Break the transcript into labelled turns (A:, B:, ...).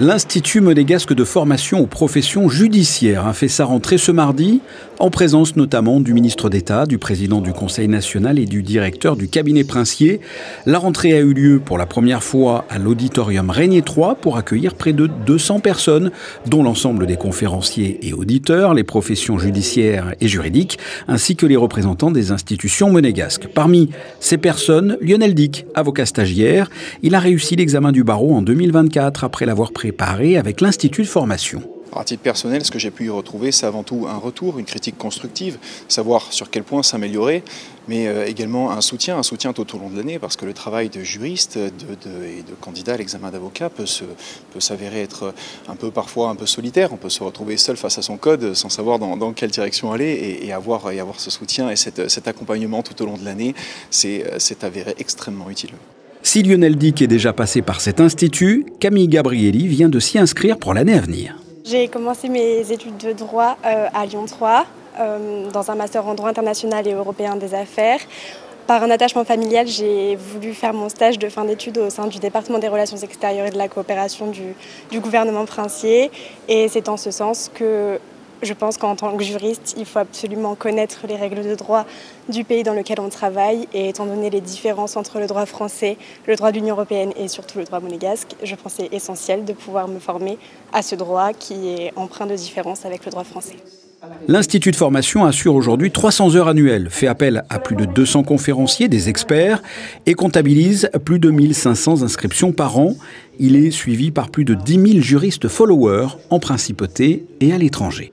A: L'Institut monégasque de formation aux professions judiciaires a fait sa rentrée ce mardi, en présence notamment du ministre d'État, du président du Conseil national et du directeur du cabinet princier. La rentrée a eu lieu pour la première fois à l'auditorium Régnier 3 pour accueillir près de 200 personnes, dont l'ensemble des conférenciers et auditeurs, les professions judiciaires et juridiques, ainsi que les représentants des institutions monégasques. Parmi ces personnes, Lionel Dick, avocat stagiaire. Il a réussi l'examen du barreau en 2024 après l'avoir préparé avec l'Institut de formation.
B: À titre personnel, ce que j'ai pu y retrouver, c'est avant tout un retour, une critique constructive, savoir sur quel point s'améliorer, mais également un soutien tout au long de l'année, parce que le travail de juriste et de candidat à l'examen d'avocat peut s'avérer être parfois un peu solitaire. On peut se retrouver seul face à son code sans savoir dans quelle direction aller, et avoir ce soutien et cet accompagnement tout au long de l'année, c'est avéré extrêmement utile.
A: Si Lionel Dick est déjà passé par cet institut, Camille Gabrielli vient de s'y inscrire pour l'année à venir.
C: J'ai commencé mes études de droit à Lyon 3, dans un master en droit international et européen des affaires. Par un attachement familial, j'ai voulu faire mon stage de fin d'études au sein du département des relations extérieures et de la coopération du gouvernement princier. Et c'est en ce sens que je pense qu'en tant que juriste, il faut absolument connaître les règles de droit du pays dans lequel on travaille. Et étant donné les différences entre le droit français, le droit de l'Union européenne et surtout le droit monégasque, je pense que c'est essentiel de pouvoir me former à ce droit qui est empreint de différence avec le droit français.
A: L'Institut de formation assure aujourd'hui 300 heures annuelles, fait appel à plus de 200 conférenciers, des experts, et comptabilise plus de 1500 inscriptions par an. Il est suivi par plus de 10 000 juristes followers en principauté et à l'étranger.